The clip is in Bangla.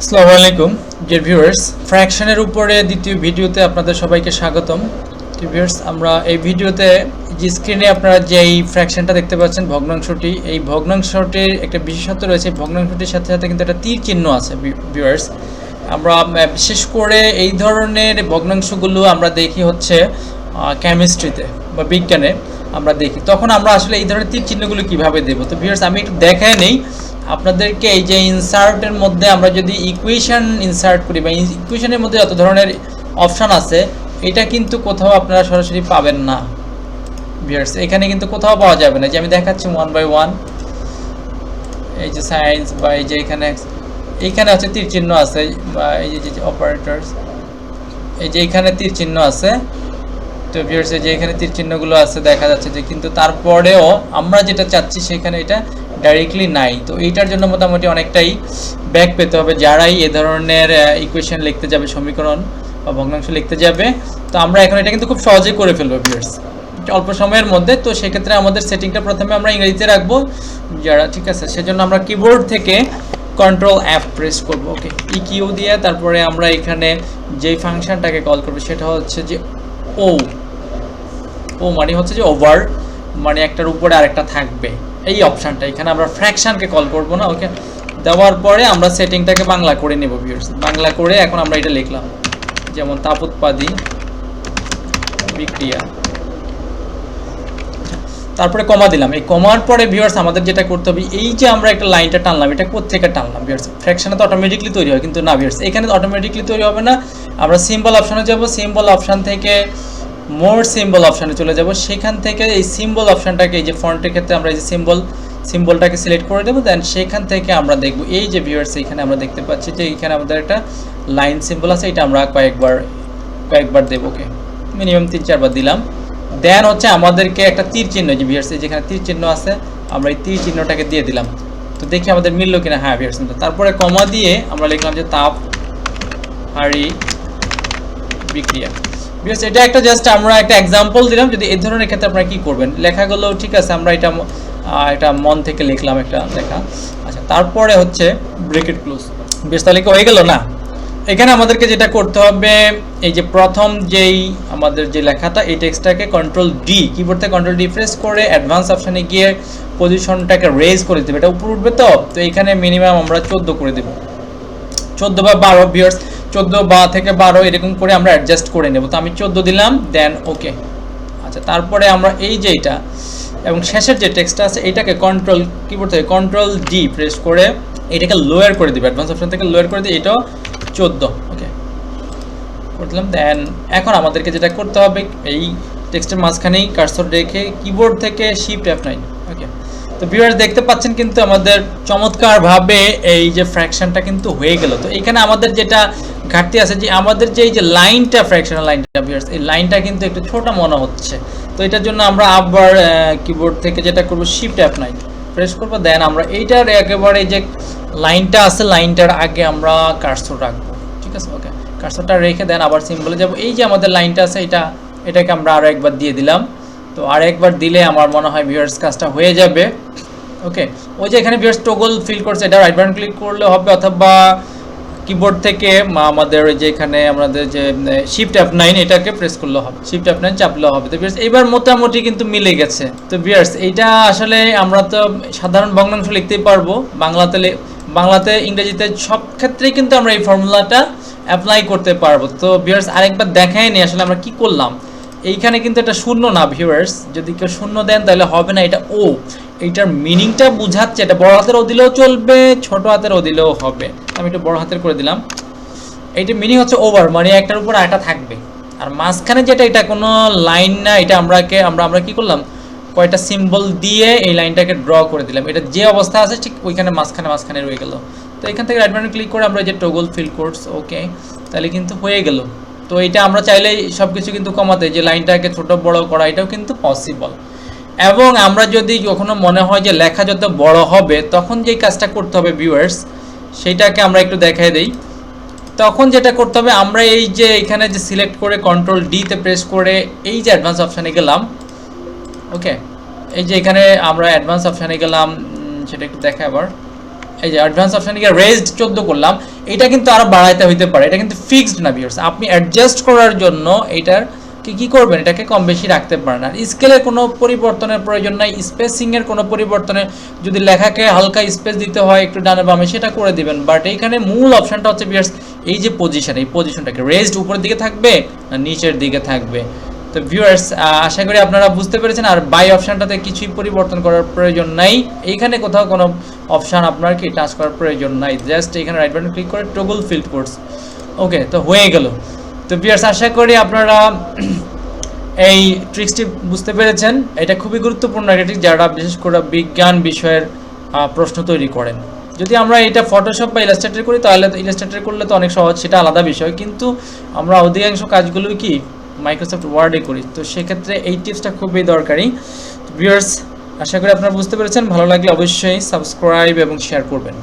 আসসালামু আলাইকুম ডিয়ার ভিউয়ার্স, ফ্র্যাকশনের উপরে দ্বিতীয় ভিডিওতে আপনাদের সবাইকে স্বাগতম। ভিউয়ার্স, আমরা এই ভিডিওতে যে স্ক্রিনে আপনারা যে এই ফ্র্যাকশনটা দেখতে পাচ্ছেন ভগ্নাংশটি, এই ভগ্নাংশটির একটা বিশেষত্ব রয়েছে। ভগ্নাংশটির সাথে সাথে কিন্তু একটা তীর চিহ্ন আছে। ভিউয়ার্স, আমরা বিশেষ করে এই ধরনের ভগ্নাংশগুলো আমরা দেখি হচ্ছে কেমিস্ট্রিতে বা বিজ্ঞানে আমরা দেখি, তখন আমরা আসলে এই ধরনের তীর চিহ্নগুলো কীভাবে দেবো। তো ভিউয়ার্স, আমি একটু দেখায় নেই আপনাদেরকে। এই যে ইনসার্টের মধ্যে আমরা যদি ইকুয়েশন ইনসার্ট করি বা ইকুয়েশনের মধ্যে যত ধরনের অপশান আছে, এটা কিন্তু কোথাও আপনারা সরাসরি পাবেন না ভিউয়ার্স। এখানে কিন্তু কোথাও পাওয়া যাবে না। যে আমি দেখাচ্ছি 1 বাই 1, এই যে সায়েন্স বা এই যে এইখানে হচ্ছে তীর চিহ্ন আছে, বা এই যে অপারেটরস, এই যে এখানে তীর চিহ্ন আছে। তো ভিউয়ার্স, এই যে এখানে তীর চিহ্নগুলো আছে দেখা যাচ্ছে যে, কিন্তু তারপরেও আমরা যেটা চাচ্ছি সেখানে এটা ডাইরেক্টলি নাই। তো এইটার জন্য মোটামুটি অনেকটাই ব্যাক পেতে হবে যারাই এ ধরনের ইকুয়েশন লিখতে যাবে, সমীকরণ বা ভগ্নাংশ লিখতে যাবে। তো আমরা এখন এটা কিন্তু খুব সহজেই করে ফেলবো ভিউয়ার্স, অল্প সময়ের মধ্যে। তো সেক্ষেত্রে আমাদের সেটিংটা প্রথমে আমরা ইংরেজিতে রাখবো যারা, ঠিক আছে। সেজন্য আমরা কিবোর্ড থেকে Ctrl+F প্রেস করবো। ওকে, ইকিউ দিয়ে তারপরে আমরা এখানে যেই ফাংশনটাকে কল করবো সেটা হচ্ছে যে ও মানে হচ্ছে যে ওভার, মানে একটার উপরে আরেকটা থাকবে এই অপশানটা। এখানে আমরা ফ্র্যাকশনকে কল করব না। ওকে, দেওয়ার পরে আমরা সেটিংটাকে বাংলা করে নেব ভিউয়ার্স। বাংলা করে এখন আমরা এটা লিখলাম, যেমন তাপোৎপাদী বিক্রিয়া, তারপরে কমা দিলাম। এই কমার পরে ভিউয়ার্স আমাদের যেটা করতে হবে, এই যে আমরা একটা লাইনটা টানলাম, এটা কোত্থেকে টানলাম ভিউয়ার্স? ফ্র্যাকশনে তো অটোমেটিকলি তৈরি হয়, কিন্তু না ভিউয়ার্স, এখানে অটোমেটিকলি তৈরি হবে না। আমরা সিম্বল অপশানে যাব, সিম্বল অপশান থেকে মোর সিম্বল অপশানে চলে যাব। সেখান থেকে এই সিম্বল অপশানটাকে, এই যে ফন্টের ক্ষেত্রে আমরা এই যে সিম্বলটাকে সিলেক্ট করে দেবো। দেন সেখান থেকে আমরা দেখব এই যে ভিউয়ার্স, এখানে আমরা দেখতে পাচ্ছি যে এখানে আমাদের একটা লাইন সিম্বল আছে। এটা আমরা কয়েকবার দেবো। ওকে, মিনিমাম 3-4 বার দিলাম। দেন হচ্ছে আমাদেরকে একটা তীর চিহ্ন, যে ভিউয়ার্স যেখানে তীর চিহ্ন আছে, আমরা এই তীর চিহ্নটাকে দিয়ে দিলাম। তো দেখি আমাদের মিললো কিনা। হ্যাঁ ভিউয়ার্স, তারপরে কমা দিয়ে আমরা লিখলাম যে তাপ হাড়ি বিক্রিয়া। ভিউয়ার্স, এটা একটা জাস্ট আমরা একটা এক্সাম্পল দিলাম। যদি এই ধরনের ক্ষেত্রে আপনারা কী করবেন, লেখাগুলো ঠিক আছে, আমরা এটা মন থেকে লিখলাম একটা লেখা। আচ্ছা, তারপরে হচ্ছে ব্রেকেট ক্লোজ। বেশ, তাহলে কি হয়ে গেল না? এখানে আমাদেরকে যেটা করতে হবে, এই যে প্রথম যেই আমাদের যে লেখাটা, এই টেক্সটটাকে Ctrl+D, কিবোর্ড থেকে Ctrl+D প্রেস করে অ্যাডভান্স অপশানে গিয়ে পজিশনটাকে রেজ করে দেবে। এটা উপর উঠবে। তো এখানে মিনিমাম আমরা 14 করে দেব, 14 বা 12 ভিউয়ার্স, 14 বা থেকে 12 এরকম করে আমরা অ্যাডজাস্ট করে নেব। তো আমি 14 দিলাম, দেন ওকে। আচ্ছা, তারপরে আমরা এই যে এটা এবং শেষের যে টেক্সটটা আছে, এটাকে কিবোর্ড থেকে Ctrl+D প্রেস করে এটাকে লোয়ার করে দিবে, অ্যাডভান্স অপশন থেকে লোয়ার করে দিয়ে এটাও 14 ওকে করে দিলাম। দেন এখন আমাদেরকে যেটা করতে হবে, এই টেক্সটের মাঝখানেই কার্সর রেখে কিবোর্ড থেকে Shift F9। ওকে, তো ভিউয়ার্স দেখতে পাচ্ছেন কিন্তু আমাদের চমৎকারভাবে এই যে ফ্র্যাকশনটা কিন্তু হয়ে গেল। তো এখানে আমাদের যেটা ঘাটতি আছে, যে আমাদের যে এই যে লাইনটা, ফ্র্যাকশনাল লাইনটা ভিউয়ার্স, এই লাইনটা কিন্তু একটু ছোট মনে হচ্ছে। তো এটার জন্য আমরা আবার কিবোর্ড থেকে যেটা করব, Shift F9 প্রেস করব। দেন আমরা এইটার একেবারে যে লাইনটা আছে, লাইনটার আগে আমরা কার্সর রাখবো, ঠিক আছে। ওকে, কার্সরটা রেখে দেন আবার সিম্বলে যাব। এই যে আমাদের লাইনটা আছে, এটাকে আমরা আরও একবার দিয়ে দিলাম। তো আর একবার দিলে আমার মনে হয় ভিউয়ার্স কাজটা হয়ে যাবে। ওকে, ওই যে এখানে ভিউয়ার্স টগল ফিল করছে, এটা রাইট বাটন ক্লিক করলে হবে, অথবা কিবোর্ড থেকে আমাদের যে এখানে আমাদের যে Shift F9 এটাকে প্রেস করলে হবে, Shift F9 চাপলেও হবে। তো ভিউয়ার্স এইবার মোটামুটি কিন্তু মিলে গেছে। তো ভিউয়ার্স, এইটা আসলে আমরা তো সাধারণ ভগ্নাংশ লিখতেই পারবো, বাংলাতে ইংরেজিতে সব ক্ষেত্রেই কিন্তু আমরা এই ফর্মুলাটা অ্যাপ্লাই করতে পারবো। তো ভিউয়ার্স আরেকবার দেখাই নি আসলে আমরা কি করলাম। এইখানে কিন্তু এটা শূন্য না ভিউয়ার্স, যদি কেউ শূন্য দেন তাহলে হবে না। এটা এইটার মিনিংটা বুঝাচ্ছে। এটা বড় হাতের ও দিলেও চলবে, ছোট হাতের ও দিলেও হবে। আমি একটু বড় হাতের করে দিলাম। এইটার মিনিং হচ্ছে ওভার, মানে একটার উপর আরেকটা থাকবে। আর মাঝখানে যেটা, এটা কোনো লাইন না, এটা আমরা কি করলাম, কয়টা সিম্বল দিয়ে এই লাইনটাকে ড্র করে দিলাম। এটা যে অবস্থা আছে ঠিক ওইখানে মাঝখানে রয়ে গেল। তো এখান থেকে রাইট বাটন ক্লিক করে আমরা যে টগল ফিল কোডস, ওকে, তাহলে কিন্তু হয়ে গেল। তো এটা আমরা চাইলেই সব কিছু কিন্তু কমাতে, যে লাইনটাকে ছোট বড় করা, এটাও কিন্তু পসিবল। এবং আমরা যদি কখনো মনে হয় যে লেখা যত বড় হবে, তখন যেই কাজটা করতে হবে ভিউয়ার্স, সেইটাকে আমরা একটু দেখাই দেই। তখন যেটা করতে হবে, আমরা এই যে এখানে যে সিলেক্ট করে Ctrl+D তে প্রেস করে এই যে অ্যাডভান্স অপশানে গেলাম। ওকে, এই যে এখানে আমরা অ্যাডভান্স অপশানে গেলাম, সেটা একটু দেখা আবার। এই যে অ্যাডভান্স অপশনে গিয়ে রেজড 14 করলাম, এটা কিন্তু আরো বাড়াইতে হইতে পারে, এটা কিন্তু ফিক্সড না ভিউয়ার্স। আপনি অ্যাডজাস্ট করার জন্য এটার কি করবেন, এটাকে কম বেশি রাখতে পারেন। আর স্কেলের কোনো পরিবর্তনের প্রয়োজন নাই, স্পেসিং এর কোনো পরিবর্তনে যদি লেখাকে হালকা স্পেস দিতে হয় একটু ডানে বামে সেটা করে দিবেন। বাট এইখানে মূল অপশনটা হচ্ছে ভিউয়ার্স এই যে পজিশন, এই পজিশনটাকে রেজড উপরের দিকে থাকবে না নিচের দিকে থাকবে। তো ভিউয়ার্স আশা করি আপনারা বুঝতে পেরেছেন। আর বাই অপশনটাতে কিছুই পরিবর্তন করার প্রয়োজন নাই, এইখানে কোথাও কোনো অপশন আপনার কি টাচ করার প্রয়োজন নাই, জাস্ট এখানে রাইট বাটন ক্লিক করে টগল ফিল্ড কোডস। ওকে, তো হয়ে গেল। তো ভিউয়ার্স আশা করি আপনারা এই ট্রিক্সটি বুঝতে পেরেছেন। এটা খুবই গুরুত্বপূর্ণ একটা ট্রিক যারা বিশেষ করে বিজ্ঞান বিষয়ের প্রশ্ন তৈরি করেন। যদি আমরা এটা ফটোশপ বা ইলাস্ট্রেটর করি তাহলে তো ইলাস্ট্রেটর করলে তো অনেক সহজ, সেটা আলাদা বিষয়, কিন্তু আমরা অধিকাংশ কাজগুলো কি মাইক্রোসফট ওয়ার্ডে করি, তো সেক্ষেত্রে এই টিপসটা খুবই দরকারি। ভিউয়ার্স আশা করি আপনারা বুঝতে পেরেছেন। ভালো লাগলে অবশ্যই সাবস্ক্রাইব এবং শেয়ার করবেন।